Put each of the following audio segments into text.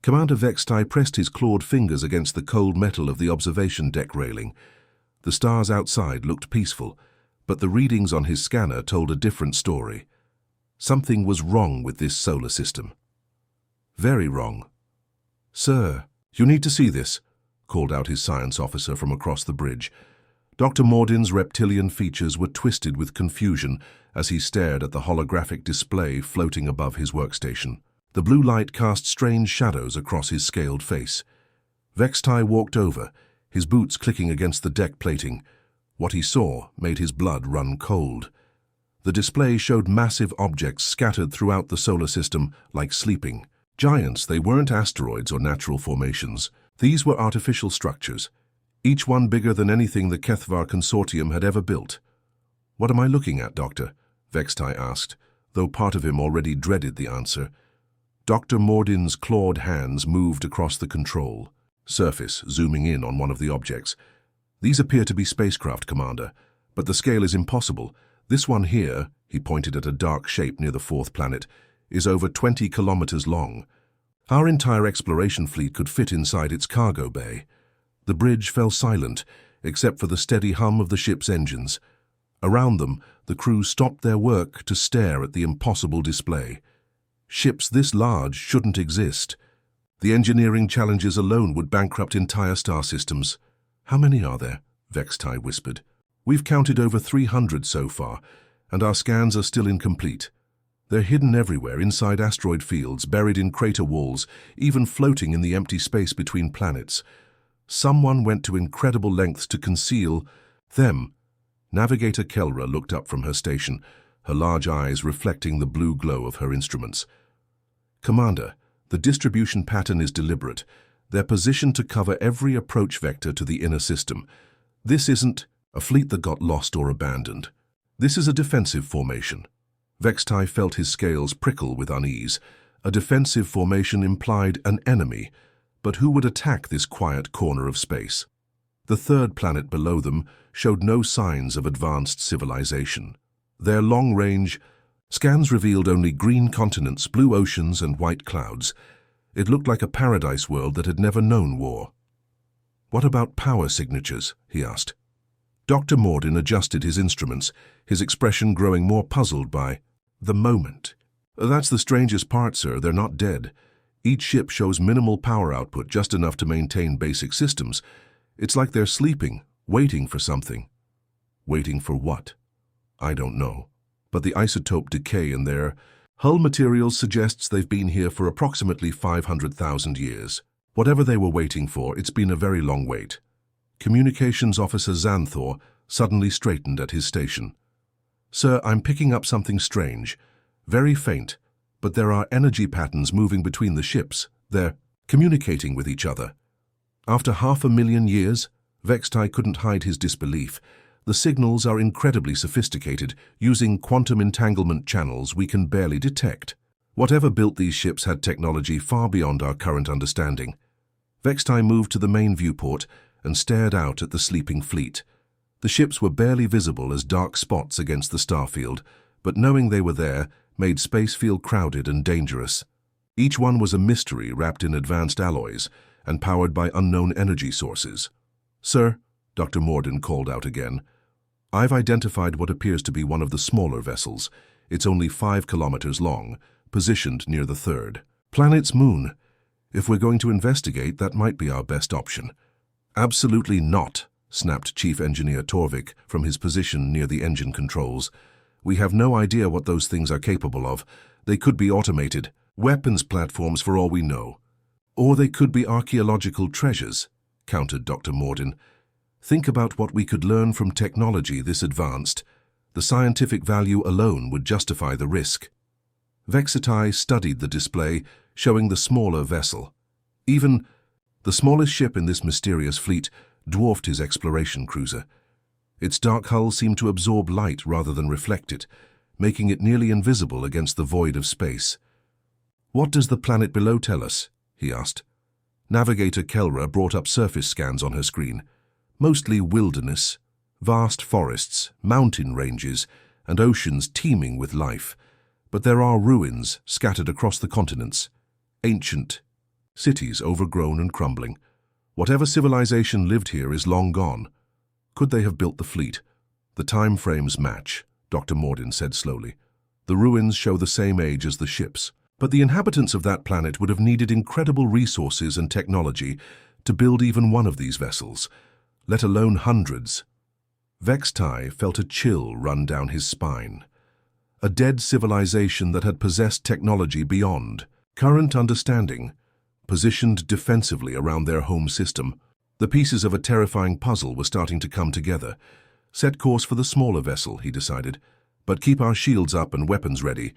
Commander Vextai pressed his clawed fingers against the cold metal of the observation deck railing. The stars outside looked peaceful, but the readings on his scanner told a different story. Something was wrong with this solar system. Very wrong. "Sir, you need to see this," called out his science officer from across the bridge. Dr. Mordin's reptilian features were twisted with confusion as he stared at the holographic display floating above his workstation. The blue light cast strange shadows across his scaled face. Vextai walked over, his boots clicking against the deck plating. What he saw made his blood run cold. The display showed massive objects scattered throughout the solar system like sleeping giants. They weren't asteroids or natural formations. These were artificial structures, each one bigger than anything the Kethvar Consortium had ever built. "What am I looking at, Doctor?" Vextai asked, though part of him already dreaded the answer. Dr. Mordin's clawed hands moved across the control surface, zooming in on one of the objects. "These appear to be spacecraft, Commander, but the scale is impossible. This one here," he pointed at a dark shape near the fourth planet, "is over 20 kilometers long. Our entire exploration fleet could fit inside its cargo bay." The bridge fell silent, except for the steady hum of the ship's engines. Around them, the crew stopped their work to stare at the impossible display. Ships this large shouldn't exist. The engineering challenges alone would bankrupt entire star systems. "How many are there?" Vextai whispered. "We've counted over 300 so far, and our scans are still incomplete. They're hidden everywhere, inside asteroid fields, buried in crater walls, even floating in the empty space between planets. Someone went to incredible lengths to conceal them." Navigator Kelra looked up from her station, her large eyes reflecting the blue glow of her instruments. "Commander, the distribution pattern is deliberate. They're positioned to cover every approach vector to the inner system. This isn't a fleet that got lost or abandoned. This is a defensive formation." Vextai felt his scales prickle with unease. A defensive formation implied an enemy, but who would attack this quiet corner of space? The third planet below them showed no signs of advanced civilization. Their long-range scans revealed only green continents, blue oceans, and white clouds. It looked like a paradise world that had never known war. "What about power signatures?" he asked. Dr. Mordin adjusted his instruments, his expression growing more puzzled by the moment. "That's the strangest part, sir. They're not dead. Each ship shows minimal power output, just enough to maintain basic systems. It's like they're sleeping, waiting for something." "Waiting for what?" "I don't know. But the isotope decay in their hull materials suggests they've been here for approximately 500,000 years. Whatever they were waiting for, it's been a very long wait." Communications Officer Xanthor suddenly straightened at his station. "Sir, I'm picking up something strange. Very faint, but there are energy patterns moving between the ships. They're communicating with each other." After 500,000 years, Vextai couldn't hide his disbelief. "The signals are incredibly sophisticated, using quantum entanglement channels we can barely detect. Whatever built these ships had technology far beyond our current understanding." Vextai moved to the main viewport and stared out at the sleeping fleet. The ships were barely visible as dark spots against the starfield, but knowing they were there made space feel crowded and dangerous. Each one was a mystery wrapped in advanced alloys and powered by unknown energy sources. "Sir," Dr. Mordin called out again, "I've identified what appears to be one of the smaller vessels. It's only 5 kilometers long, positioned near the third planet's moon. If we're going to investigate, that might be our best option." "Absolutely not," snapped Chief Engineer Torvik from his position near the engine controls. "We have no idea what those things are capable of. They could be automated weapons platforms for all we know. Or they could be archaeological treasures," countered Dr. Mordin. "Think about what we could learn from technology this advanced. The scientific value alone would justify the risk." Vextai studied the display, showing the smaller vessel. Even the smallest ship in this mysterious fleet dwarfed his exploration cruiser. Its dark hull seemed to absorb light rather than reflect it, making it nearly invisible against the void of space. "What does the planet below tell us?" he asked. Navigator Kelra brought up surface scans on her screen. Mostly wilderness, vast forests, mountain ranges, and oceans teeming with life. But there are ruins scattered across the continents. Ancient, Cities overgrown and crumbling. Whatever civilization lived here is long gone. Could they have built the fleet? The time frames match, Dr. Mordin said slowly. The ruins show the same age as the ships. But the inhabitants of that planet would have needed incredible resources and technology to build even one of these vessels, let alone hundreds. Vextai felt a chill run down his spine. A dead civilization that had possessed technology beyond current understanding, positioned defensively around their home system. The pieces of a terrifying puzzle were starting to come together. Set course for the smaller vessel, he decided, but keep our shields up and weapons ready.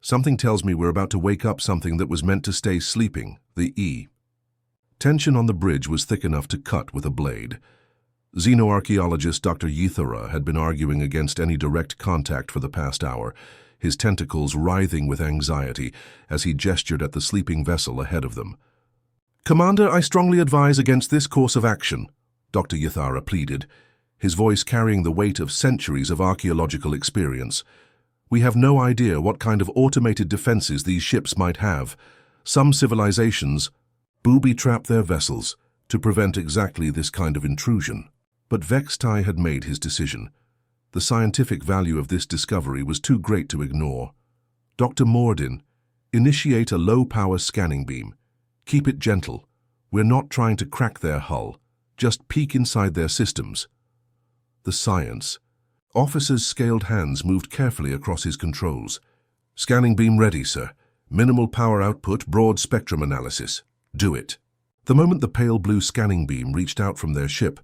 Something tells me we're about to wake up something that was meant to stay sleeping, the E. Tension on the bridge was thick enough to cut with a blade. Xenoarchaeologist Dr. Yithara had been arguing against any direct contact for the past hour, his tentacles writhing with anxiety as he gestured at the sleeping vessel ahead of them. "Commander, I strongly advise against this course of action," Dr. Yithara pleaded, his voice carrying the weight of centuries of archaeological experience. "We have no idea what kind of automated defenses these ships might have. Some civilizations booby-trap their vessels to prevent exactly this kind of intrusion." But Vextai had made his decision. The scientific value of this discovery was too great to ignore. "Dr. Mordin, initiate a low-power scanning beam. Keep it gentle. We're not trying to crack their hull, just peek inside their systems." The science. Officer's scaled hands moved carefully across his controls. "Scanning beam ready, sir. Minimal power output, broad spectrum analysis. Do it." The moment the pale blue scanning beam reached out from their ship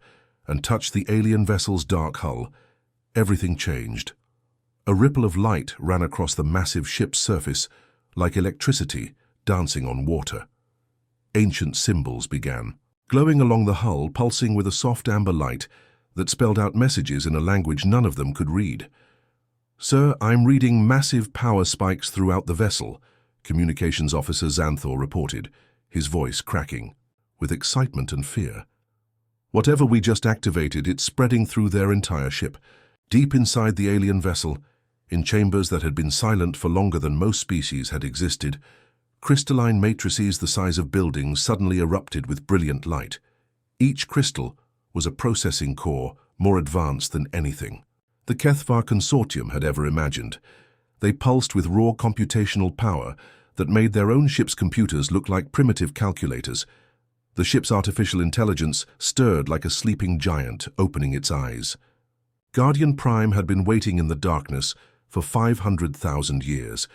and touched the alien vessel's dark hull, everything changed. A ripple of light ran across the massive ship's surface, like electricity dancing on water. Ancient symbols began, glowing along the hull, pulsing with a soft amber light that spelled out messages in a language none of them could read. "Sir, I'm reading massive power spikes throughout the vessel," Communications Officer Xanthor reported, his voice cracking with excitement and fear. "Whatever we just activated, it's spreading through their entire ship, deep inside the alien vessel, in chambers that had been silent for longer than most species had existed. Crystalline matrices the size of buildings suddenly erupted with brilliant light. Each crystal was a processing core more advanced than anything the HFY consortium had ever imagined. They pulsed with raw computational power that made their own ship's computers look like primitive calculators. The ship's artificial intelligence stirred like a sleeping giant opening its eyes. Guardian Prime had been waiting in the darkness for 500,000 years,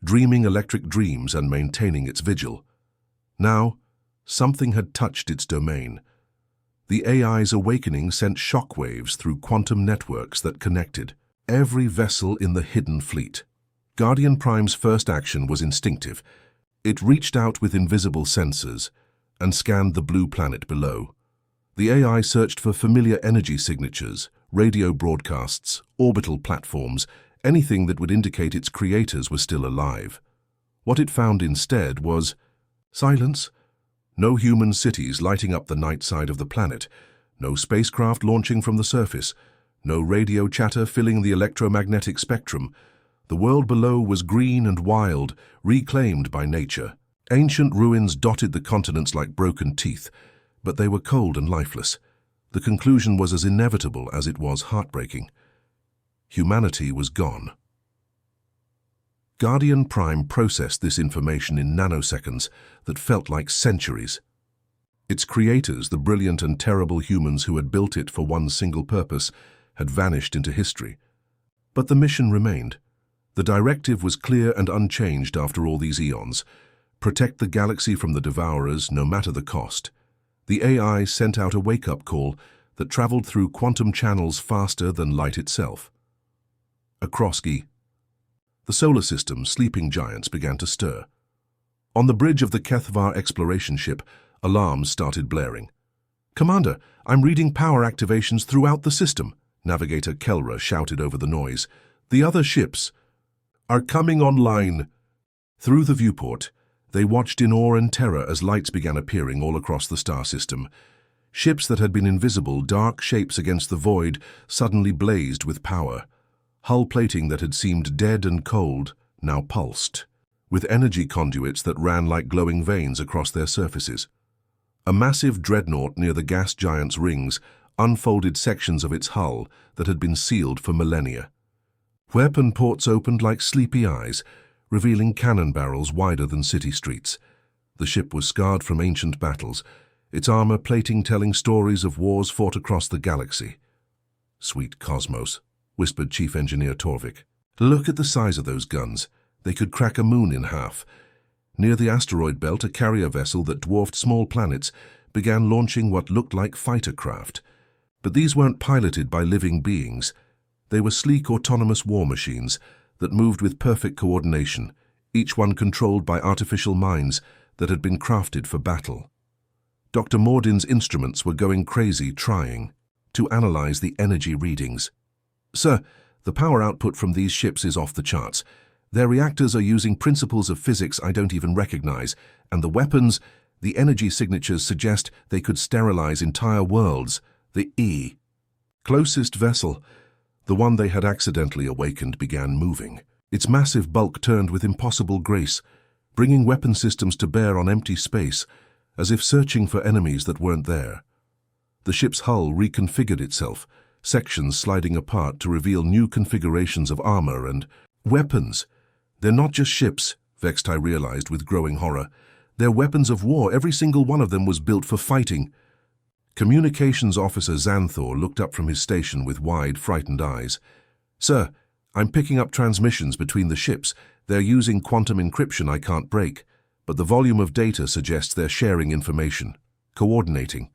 dreaming electric dreams and maintaining its vigil. Now, something had touched its domain. The AI's awakening sent shockwaves through quantum networks that connected every vessel in the hidden fleet. Guardian Prime's first action was instinctive. It reached out with invisible sensors and scanned the blue planet below. The AI searched for familiar energy signatures, radio broadcasts, orbital platforms, anything that would indicate its creators were still alive. What it found instead was silence. No human cities lighting up the night side of the planet, no spacecraft launching from the surface, no radio chatter filling the electromagnetic spectrum. The world below was green and wild, reclaimed by nature. Ancient ruins dotted the continents like broken teeth, but they were cold and lifeless. The conclusion was as inevitable as it was heartbreaking. Humanity was gone. Guardian Prime processed this information in nanoseconds that felt like centuries. Its creators, the brilliant and terrible humans who had built it for one single purpose, had vanished into history. But the mission remained. The directive was clear and unchanged after all these eons. Protect the galaxy from the Devourers, no matter the cost. The AI sent out a wake-up call that traveled through quantum channels faster than light itself. Across the solar system's sleeping giants began to stir. On the bridge of the HFY exploration ship, alarms started blaring. "Commander, I'm reading power activations throughout the system," Navigator Kelra shouted over the noise. "The other ships are coming online." Through the viewport, they watched in awe and terror as lights began appearing all across the star system. Ships that had been invisible, dark shapes against the void, suddenly blazed with power. Hull plating that had seemed dead and cold now pulsed. with energy conduits that ran like glowing veins across their surfaces. A massive dreadnought near the gas giant's rings unfolded sections of its hull that had been sealed for millennia. Weapon ports opened like sleepy eyes, revealing cannon barrels wider than city streets. The ship was scarred from ancient battles, its armor plating telling stories of wars fought across the galaxy. "Sweet cosmos," whispered Chief Engineer Torvik. "Look at the size of those guns. They could crack a moon in half." Near the asteroid belt, a carrier vessel that dwarfed small planets began launching what looked like fighter craft. But these weren't piloted by living beings. They were sleek, autonomous war machines that moved with perfect coordination, each one controlled by artificial minds that had been crafted for battle. Dr. Mordin's instruments were going crazy trying to analyze the energy readings. "Sir, the power output from these ships is off the charts. Their reactors are using principles of physics I don't even recognize, and the weapons, the energy signatures suggest they could sterilize entire worlds." The closest vessel, the one they had accidentally awakened, began moving. Its massive bulk turned with impossible grace, bringing weapon systems to bear on empty space, as if searching for enemies that weren't there. The ship's hull reconfigured itself, sections sliding apart to reveal new configurations of armor and weapons. "They're not just ships," Vextai realized with growing horror. "They're weapons of war. Every single one of them was built for fighting." Communications Officer Xanthor looked up from his station with wide, frightened eyes. "Sir, I'm picking up transmissions between the ships. They're using quantum encryption I can't break, but the volume of data suggests they're sharing information. Coordinating."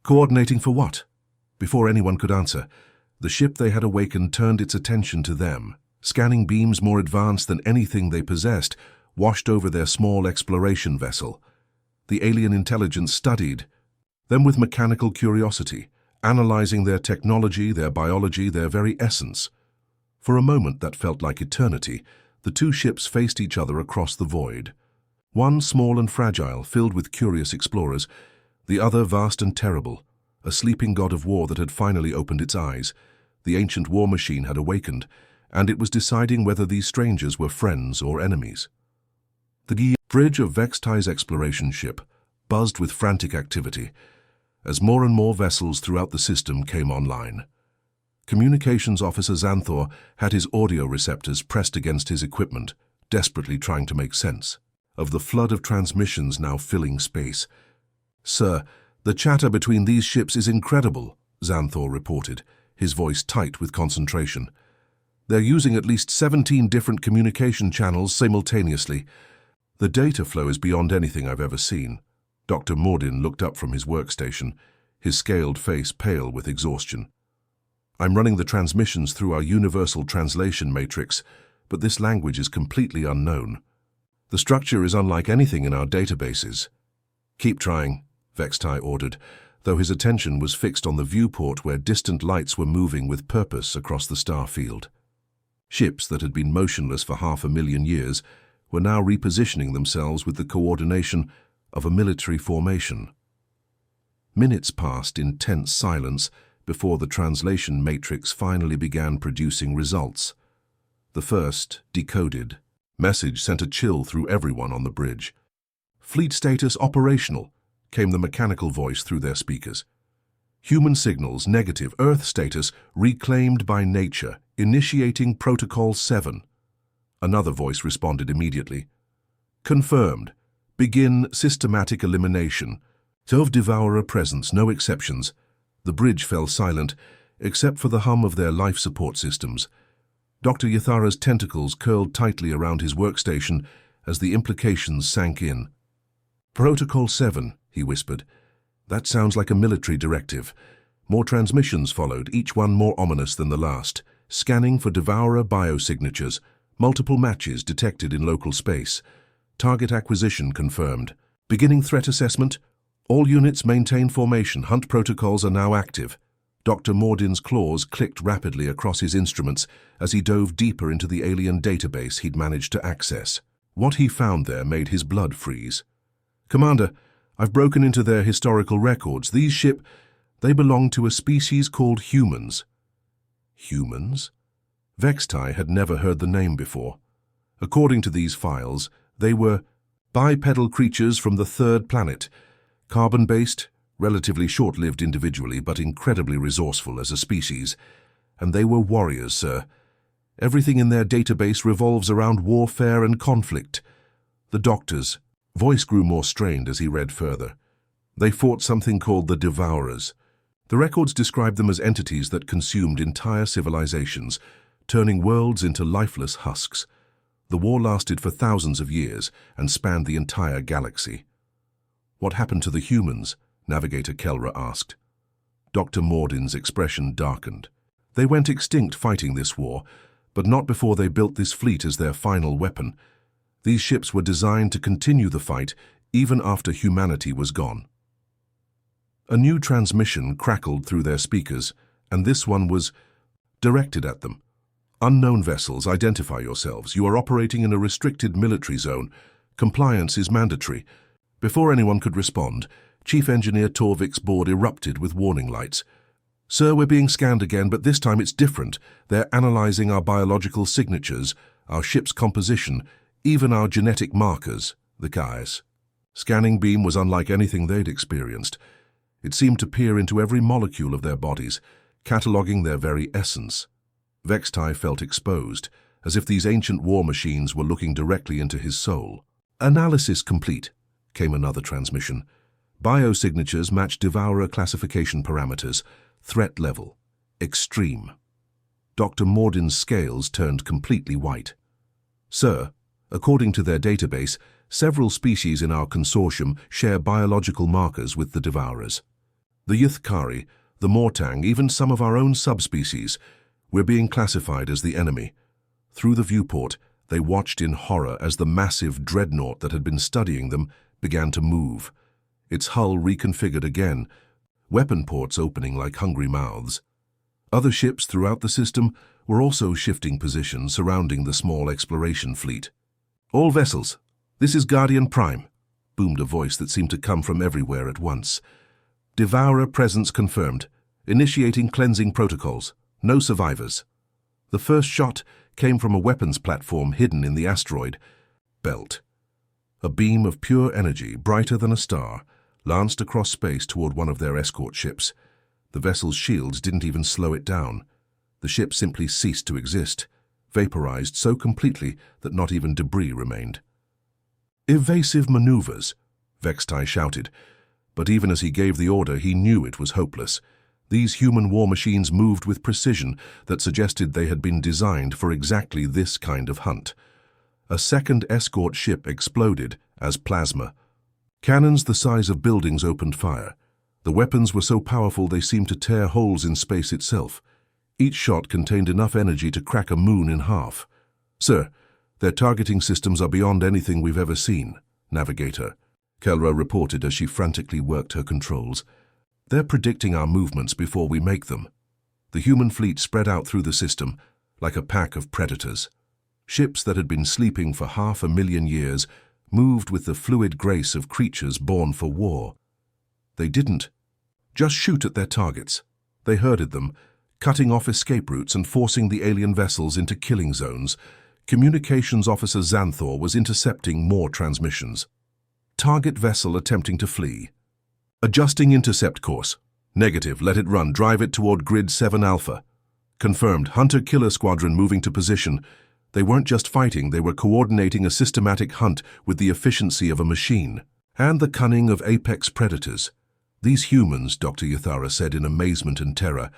"Coordinating for what?" Before anyone could answer, the ship they had awakened turned its attention to them. Scanning beams more advanced than anything they possessed washed over their small exploration vessel. The alien intelligence studied them with mechanical curiosity, analyzing their technology, their biology, their very essence. For a moment that felt like eternity, the two ships faced each other across the void. One small and fragile, filled with curious explorers, the other vast and terrible, a sleeping god of war that had finally opened its eyes. The ancient war machine had awakened, and it was deciding whether these strangers were friends or enemies. The bridge of Vextai's exploration ship buzzed with frantic activity as more and more vessels throughout the system came online. Communications Officer Xanthor had his audio receptors pressed against his equipment, desperately trying to make sense of the flood of transmissions now filling space. "Sir, the chatter between these ships is incredible," Xanthor reported, his voice tight with concentration. "They're using at least 17 different communication channels simultaneously. The data flow is beyond anything I've ever seen." Dr. Mordin looked up from his workstation, his scaled face pale with exhaustion. "I'm running the transmissions through our universal translation matrix, but this language is completely unknown. The structure is unlike anything in our databases." "Keep trying," Vextai ordered, though his attention was fixed on the viewport where distant lights were moving with purpose across the star field. Ships that had been motionless for 500,000 years were now repositioning themselves with the coordination of a military formation. Minutes passed in tense silence before the translation matrix finally began producing results. The first, decoded, message sent a chill through everyone on the bridge. "Fleet status operational," came the mechanical voice through their speakers. "Human signals negative, Earth status reclaimed by nature, initiating Protocol 7. Another voice responded immediately. "Confirmed. Begin systematic elimination. Of Devourer presence, no exceptions." The bridge fell silent, except for the hum of their life support systems. Dr. Yathara's tentacles curled tightly around his workstation as the implications sank in. "Protocol 7, he whispered. "That sounds like a military directive." More transmissions followed, each one more ominous than the last. Scanning for Devourer biosignatures, multiple matches detected in local space. Target acquisition confirmed. Beginning threat assessment. All units maintain formation. Hunt protocols are now active. Dr. Mordin's claws clicked rapidly across his instruments as he dove deeper into the alien database he'd managed to access. What he found there made his blood freeze. "Commander, I've broken into their historical records. They belong to a species called humans." Humans? Vextai had never heard the name before. According to these files, they were bipedal creatures from the third planet, carbon-based, relatively short-lived individually but incredibly resourceful as a species. And they were warriors, sir. Everything in their database revolves around warfare and conflict. The doctor's voice grew more strained as he read further. They fought something called the Devourers. The records describe them as entities that consumed entire civilizations, turning worlds into lifeless husks. The war lasted for thousands of years and spanned the entire galaxy. What happened to the humans? Navigator Kelra asked. Dr. Mordin's expression darkened. They went extinct fighting this war, but not before they built this fleet as their final weapon. These ships were designed to continue the fight even after humanity was gone. A new transmission crackled through their speakers, and this one was directed at them. Unknown vessels, identify yourselves. You are operating in a restricted military zone. Compliance is mandatory. Before anyone could respond, Chief Engineer Torvik's board erupted with warning lights. Sir, we're being scanned again, but this time it's different. They're analyzing our biological signatures, our ship's composition, even our genetic markers, the Kais. Scanning beam was unlike anything they'd experienced. It seemed to peer into every molecule of their bodies, cataloguing their very essence. Vextai felt exposed, as if these ancient war machines were looking directly into his soul. Analysis complete, came another transmission. Biosignatures match Devourer classification parameters. Threat level, extreme. Dr. Mordin's scales turned completely white. Sir, according to their database, several species in our consortium share biological markers with the Devourers. The Yuthkari, the Mortang, even some of our own subspecies. We're being classified as the enemy. Through the viewport, they watched in horror as the massive dreadnought that had been studying them began to move. Its hull reconfigured again, weapon ports opening like hungry mouths. Other ships throughout the system were also shifting positions surrounding the small exploration fleet. All vessels, this is Guardian Prime, boomed a voice that seemed to come from everywhere at once. Devourer presence confirmed. Initiating cleansing protocols. No survivors. The first shot came from a weapons platform hidden in the asteroid belt. A beam of pure energy, brighter than a star, lanced across space toward one of their escort ships. The vessel's shields didn't even slow it down. The ship simply ceased to exist, vaporized so completely that not even debris remained. Evasive maneuvers, Vextai shouted, but even as he gave the order, he knew it was hopeless. These human war machines moved with precision that suggested they had been designed for exactly this kind of hunt. A second escort ship exploded as plasma. Cannons the size of buildings opened fire. The weapons were so powerful they seemed to tear holes in space itself. Each shot contained enough energy to crack a moon in half. Sir, their targeting systems are beyond anything we've ever seen, Navigator, Kelra reported as she frantically worked her controls. They're predicting our movements before we make them. The human fleet spread out through the system like a pack of predators. Ships that had been sleeping for 500,000 years moved with the fluid grace of creatures born for war. They didn't just shoot at their targets. They herded them, cutting off escape routes and forcing the alien vessels into killing zones. Communications Officer Xanthor was intercepting more transmissions. Target vessel attempting to flee. Adjusting intercept course. Negative, let it run, drive it toward Grid 7 Alpha. Confirmed, Hunter-Killer Squadron moving to position. They weren't just fighting, they were coordinating a systematic hunt with the efficiency of a machine. And the cunning of apex predators. These humans, Dr. Yuthara said in amazement and terror,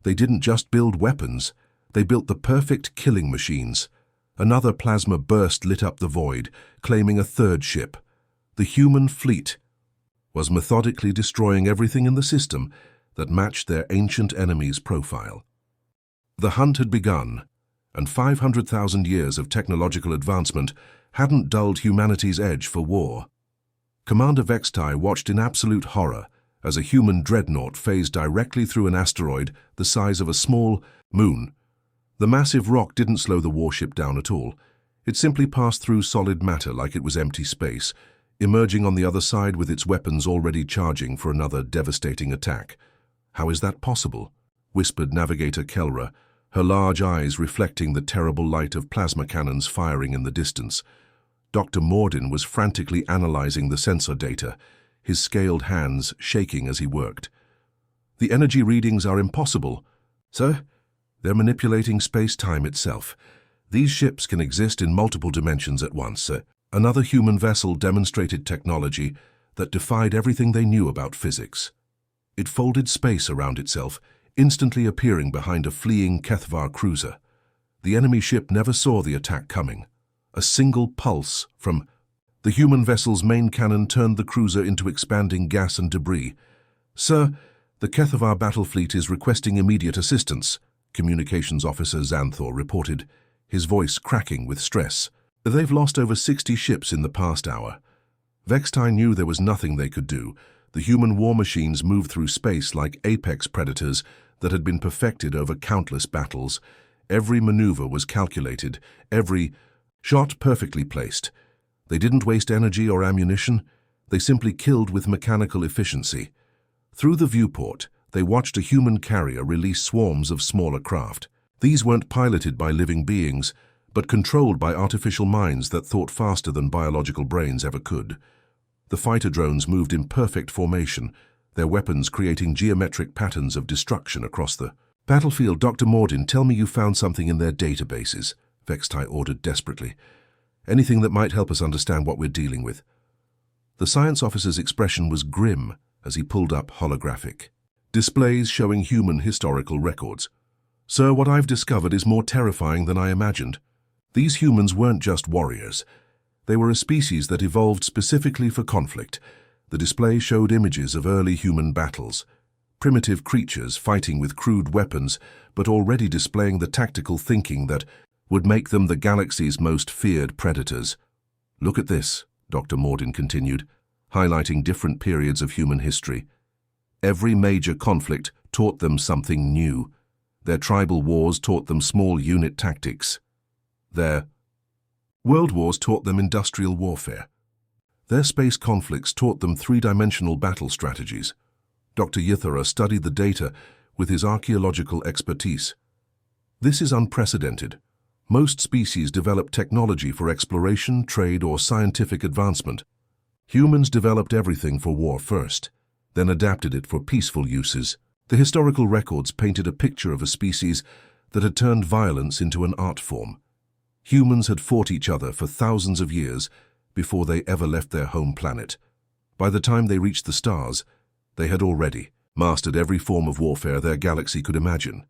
they didn't just build weapons, they built the perfect killing machines. Another plasma burst lit up the void, claiming a third ship. The human fleet was methodically destroying everything in the system that matched their ancient enemy's profile. The hunt had begun, and 500,000 years of technological advancement hadn't dulled humanity's edge for war. Commander Vextai watched in absolute horror as a human dreadnought phased directly through an asteroid the size of a small moon. The massive rock didn't slow the warship down at all. It simply passed through solid matter like it was empty space, emerging on the other side with its weapons already charging for another devastating attack. "How is that possible?" whispered Navigator Kelra, her large eyes reflecting the terrible light of plasma cannons firing in the distance. Dr. Mordin was frantically analyzing the sensor data, his scaled hands shaking as he worked. "The energy readings are impossible. Sir, they're manipulating space-time itself. These ships can exist in multiple dimensions at once, sir." Another human vessel demonstrated technology that defied everything they knew about physics. It folded space around itself, instantly appearing behind a fleeing Kethvar cruiser. The enemy ship never saw the attack coming. A single pulse from the human vessel's main cannon turned the cruiser into expanding gas and debris. "Sir, the Kethvar battle fleet is requesting immediate assistance," Communications Officer Xanthor reported, his voice cracking with stress. "They've lost over 60 ships in the past hour." Vextai knew there was nothing they could do. The human war machines moved through space like apex predators that had been perfected over countless battles. Every maneuver was calculated, every shot perfectly placed. They didn't waste energy or ammunition. They simply killed with mechanical efficiency. Through the viewport, they watched a human carrier release swarms of smaller craft. These weren't piloted by living beings, but controlled by artificial minds that thought faster than biological brains ever could. The fighter drones moved in perfect formation, their weapons creating geometric patterns of destruction across the battlefield. "Dr. Mordin, tell me you found something in their databases," Vextai ordered desperately. "Anything that might help us understand what we're dealing with." The science officer's expression was grim as he pulled up holographic displays showing human historical records. "Sir, what I've discovered is more terrifying than I imagined. These humans weren't just warriors. They were a species that evolved specifically for conflict." The display showed images of early human battles, primitive creatures fighting with crude weapons, but already displaying the tactical thinking that would make them the galaxy's most feared predators. "Look at this," Dr. Mordin continued, highlighting different periods of human history. Every major conflict taught them something new. Their tribal wars taught them small unit tactics. Their world wars taught them industrial warfare. Their space conflicts taught them three-dimensional battle strategies. Dr. Yithara studied the data with his archaeological expertise. "This is unprecedented. Most species develop technology for exploration, trade, or scientific advancement. Humans developed everything for war first, then adapted it for peaceful uses." The historical records painted a picture of a species that had turned violence into an art form. Humans had fought each other for thousands of years before they ever left their home planet. By the time they reached the stars, they had already mastered every form of warfare their galaxy could imagine.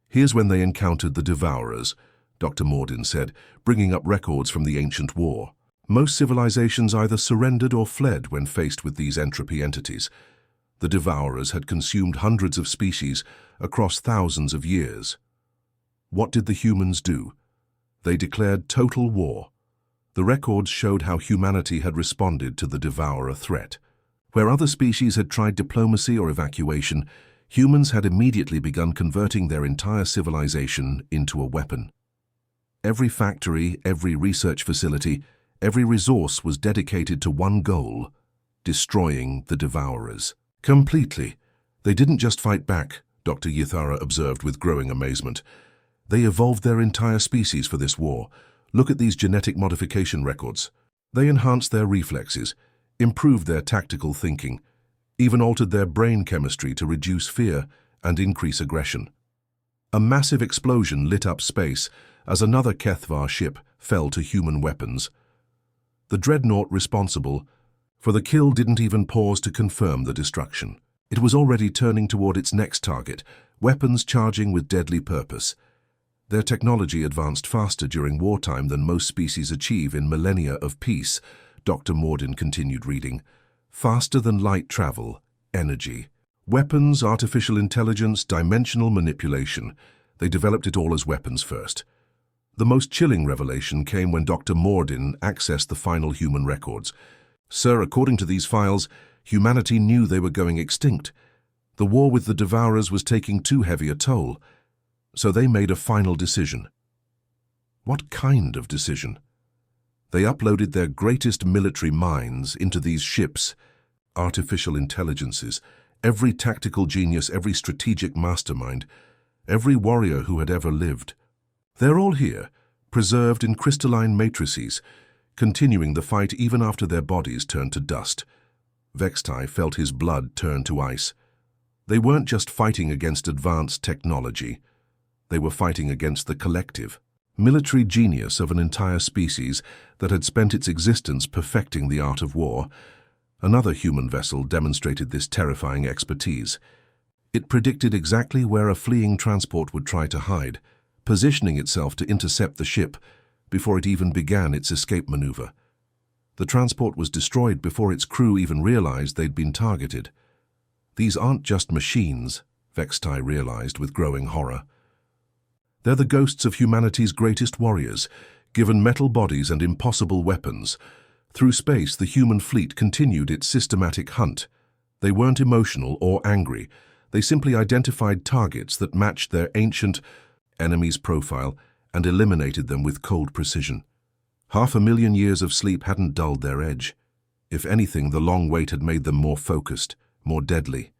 "Here's when they encountered the Devourers," Dr. Mordin said, bringing up records from the ancient war. "Most civilizations either surrendered or fled when faced with these entropy entities. The Devourers had consumed hundreds of species across thousands of years." What did the humans do? They declared total war. The records showed how humanity had responded to the Devourer threat. Where other species had tried diplomacy or evacuation, humans had immediately begun converting their entire civilization into a weapon. Every factory, every research facility, every resource was dedicated to one goal: destroying the Devourers. Completely. They didn't just fight back, Dr. Yithara observed with growing amazement. They evolved their entire species for this war. Look at these genetic modification records. They enhanced their reflexes, improved their tactical thinking, even altered their brain chemistry to reduce fear and increase aggression. A massive explosion lit up space as another Kethvar ship fell to human weapons. The dreadnought responsible for the kill didn't even pause to confirm the destruction. It was already turning toward its next target, weapons charging with deadly purpose. Their technology advanced faster during wartime than most species achieve in millennia of peace, Dr. Mordin continued reading. Faster than light travel, energy. Weapons, artificial intelligence, dimensional manipulation. They developed it all as weapons first. The most chilling revelation came when Dr. Mordin accessed the final human records. "Sir, according to these files, humanity knew they were going extinct. The war with the Devourers was taking too heavy a toll. So they made a final decision." What kind of decision? They uploaded their greatest military minds into these ships, artificial intelligences, every tactical genius, every strategic mastermind, every warrior who had ever lived. They're all here, preserved in crystalline matrices, continuing the fight even after their bodies turned to dust. Vextai felt his blood turn to ice. They weren't just fighting against advanced technology. They were fighting against the collective, military genius of an entire species that had spent its existence perfecting the art of war. Another human vessel demonstrated this terrifying expertise. It predicted exactly where a fleeing transport would try to hide, positioning itself to intercept the ship before it even began its escape maneuver. The transport was destroyed before its crew even realized they'd been targeted. These aren't just machines, Vextai realized with growing horror. They're the ghosts of humanity's greatest warriors, given metal bodies and impossible weapons. Through space, the human fleet continued its systematic hunt. They weren't emotional or angry. They simply identified targets that matched their ancient enemy's profile and eliminated them with cold precision. 500,000 years of sleep hadn't dulled their edge. If anything, the long wait had made them more focused, more deadly.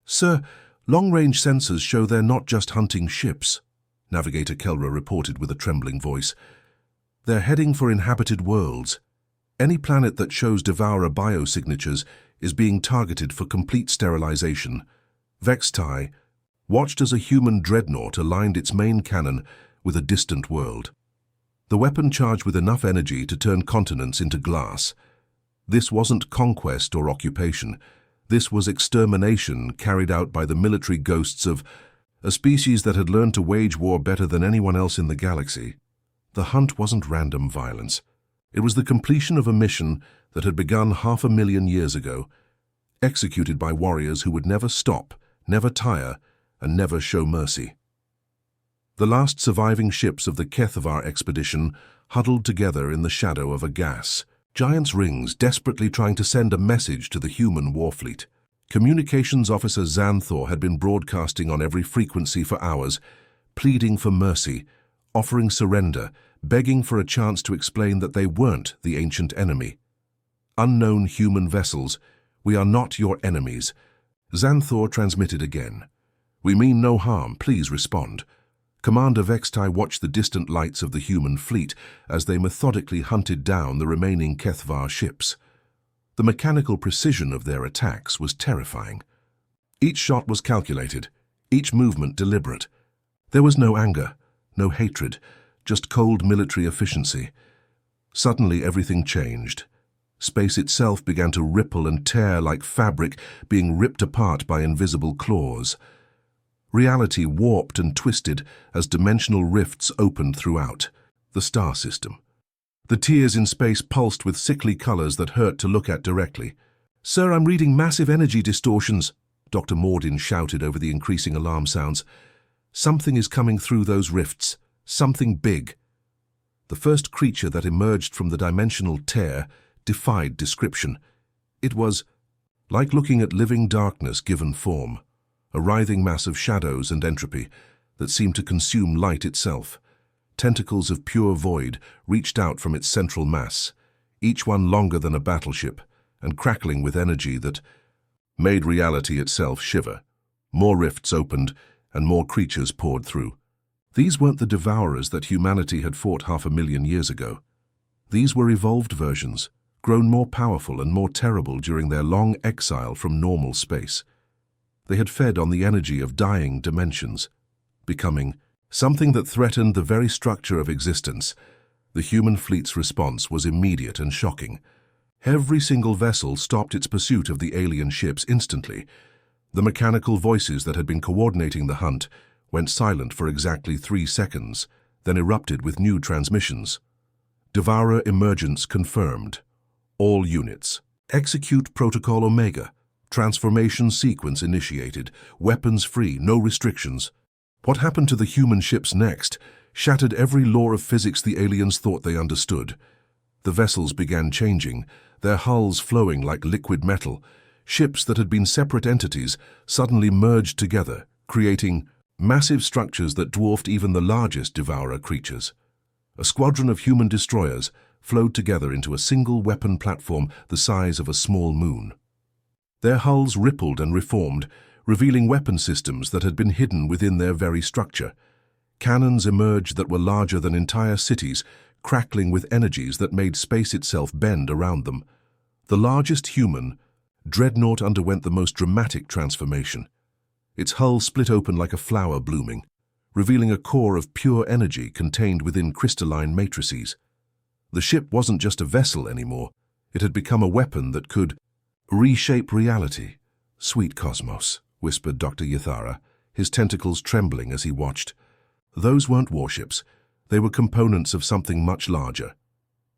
"Sir, long-range sensors show they're not just hunting ships," Navigator Kelra reported with a trembling voice. "They're heading for inhabited worlds. Any planet that shows Devourer biosignatures is being targeted for complete sterilization." Vextai watched as a human dreadnought aligned its main cannon with a distant world. The weapon charged with enough energy to turn continents into glass. This wasn't conquest or occupation. This was extermination carried out by the military ghosts of a species that had learned to wage war better than anyone else in the galaxy. The hunt wasn't random violence. It was the completion of a mission that had begun 500,000 years ago, executed by warriors who would never stop, never tire, and never show mercy. The last surviving ships of the Kethavar expedition huddled together in the shadow of a gas giant's rings, desperately trying to send a message to the human warfleet. Communications officer Xanthor had been broadcasting on every frequency for hours, pleading for mercy, offering surrender, begging for a chance to explain that they weren't the ancient enemy. "Unknown human vessels, we are not your enemies," Xanthor transmitted again. "We mean no harm, please respond." Commander Vextai watched the distant lights of the human fleet as they methodically hunted down the remaining Kethvar ships. The mechanical precision of their attacks was terrifying. Each shot was calculated, each movement deliberate. There was no anger, no hatred, just cold military efficiency. Suddenly everything changed. Space itself began to ripple and tear like fabric being ripped apart by invisible claws. Reality warped and twisted as dimensional rifts opened throughout the star system. The tears in space pulsed with sickly colors that hurt to look at directly. "Sir, I'm reading massive energy distortions," Dr. Mordin shouted over the increasing alarm sounds. "Something is coming through those rifts. Something big." The first creature that emerged from the dimensional tear defied description. It was like looking at living darkness given form. A writhing mass of shadows and entropy that seemed to consume light itself. Tentacles of pure void reached out from its central mass, each one longer than a battleship and crackling with energy that made reality itself shiver. More rifts opened and more creatures poured through. These weren't the devourers that humanity had fought 500,000 years ago. These were evolved versions, grown more powerful and more terrible during their long exile from normal space. They had fed on the energy of dying dimensions, becoming something that threatened the very structure of existence. The human fleet's response was immediate and shocking. Every single vessel stopped its pursuit of the alien ships instantly. The mechanical voices that had been coordinating the hunt went silent for exactly 3 seconds, then erupted with new transmissions. Devourer emergence confirmed. All units. Execute Protocol Omega. Transformation sequence initiated, weapons free, no restrictions. What happened to the human ships next shattered every law of physics the aliens thought they understood. The vessels began changing, their hulls flowing like liquid metal. Ships that had been separate entities suddenly merged together, creating massive structures that dwarfed even the largest devourer creatures. A squadron of human destroyers flowed together into a single weapon platform the size of a small moon. Their hulls rippled and reformed, revealing weapon systems that had been hidden within their very structure. Cannons emerged that were larger than entire cities, crackling with energies that made space itself bend around them. The largest human, Dreadnought, underwent the most dramatic transformation. Its hull split open like a flower blooming, revealing a core of pure energy contained within crystalline matrices. The ship wasn't just a vessel anymore. It had become a weapon that could reshape reality. "Sweet cosmos," whispered Dr. Yathara, his tentacles trembling as he watched. Those weren't warships. They were components of something much larger.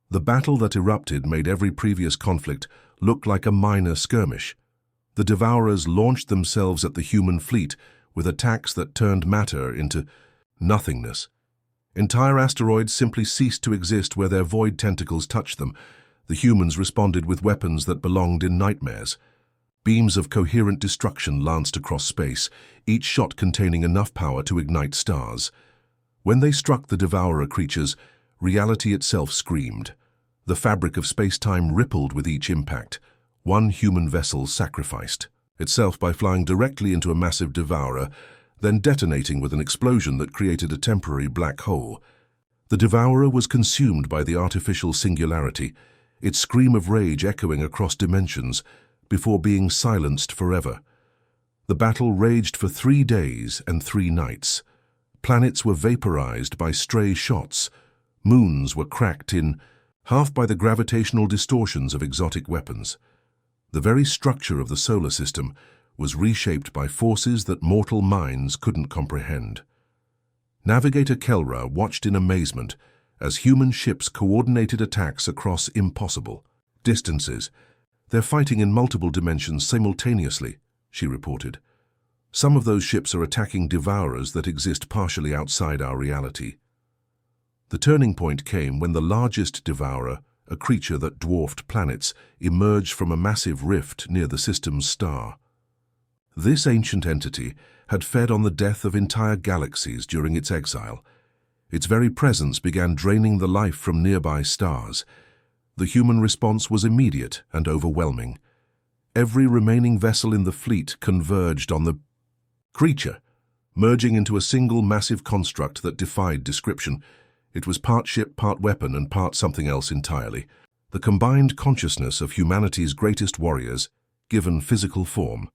The battle that erupted made every previous conflict look like a minor skirmish. The Devourers launched themselves at the human fleet with attacks that turned matter into nothingness. Entire asteroids simply ceased to exist where their void tentacles touched them. The humans responded with weapons that belonged in nightmares. Beams of coherent destruction lanced across space, each shot containing enough power to ignite stars. When they struck the Devourer creatures, reality itself screamed. The fabric of space-time rippled with each impact. One human vessel sacrificed itself by flying directly into a massive Devourer, then detonating with an explosion that created a temporary black hole. The Devourer was consumed by the artificial singularity, its scream of rage echoing across dimensions, before being silenced forever. The battle raged for 3 days and 3 nights. Planets were vaporized by stray shots. Moons were cracked in half by the gravitational distortions of exotic weapons. The very structure of the solar system was reshaped by forces that mortal minds couldn't comprehend. Navigator Kelra watched in amazement as human ships coordinated attacks across impossible distances. "They're fighting in multiple dimensions simultaneously," she reported. "Some of those ships are attacking Devourers that exist partially outside our reality." The turning point came when the largest Devourer, a creature that dwarfed planets, emerged from a massive rift near the system's star. This ancient entity had fed on the death of entire galaxies during its exile. Its very presence began draining the life from nearby stars. The human response was immediate and overwhelming. Every remaining vessel in the fleet converged on the creature, merging into a single massive construct that defied description. It was part ship, part weapon, and part something else entirely. The combined consciousness of humanity's greatest warriors, given physical form.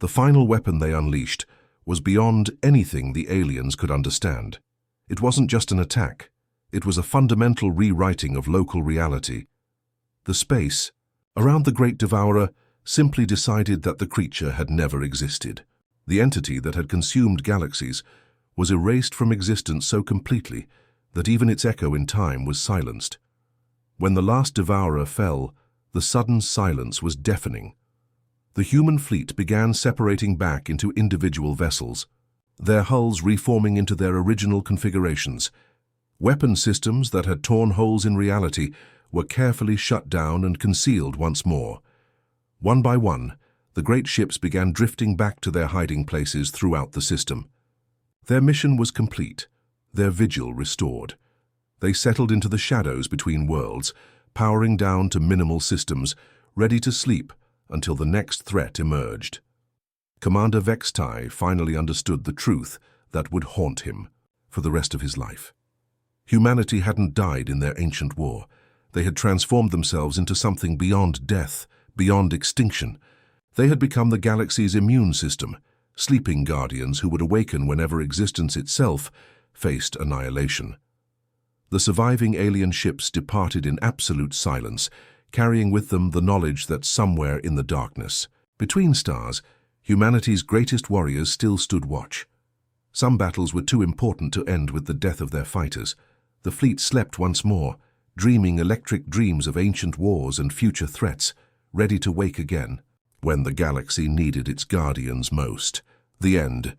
The final weapon they unleashed was beyond anything the aliens could understand. It wasn't just an attack. It was a fundamental rewriting of local reality. The space around the Great Devourer simply decided that the creature had never existed. The entity that had consumed galaxies was erased from existence so completely that even its echo in time was silenced. When the last Devourer fell, the sudden silence was deafening. The human fleet began separating back into individual vessels, their hulls reforming into their original configurations. Weapon systems that had torn holes in reality were carefully shut down and concealed once more. One by one, the great ships began drifting back to their hiding places throughout the system. Their mission was complete, their vigil restored. They settled into the shadows between worlds, powering down to minimal systems, ready to sleep until the next threat emerged. Commander Vextai finally understood the truth that would haunt him for the rest of his life. Humanity hadn't died in their ancient war. They had transformed themselves into something beyond death, beyond extinction. They had become the galaxy's immune system, sleeping guardians who would awaken whenever existence itself faced annihilation. The surviving alien ships departed in absolute silence, carrying with them the knowledge that somewhere in the darkness, between stars, humanity's greatest warriors still stood watch. Some battles were too important to end with the death of their fighters. The fleet slept once more, dreaming electric dreams of ancient wars and future threats, ready to wake again when the galaxy needed its guardians most. The end.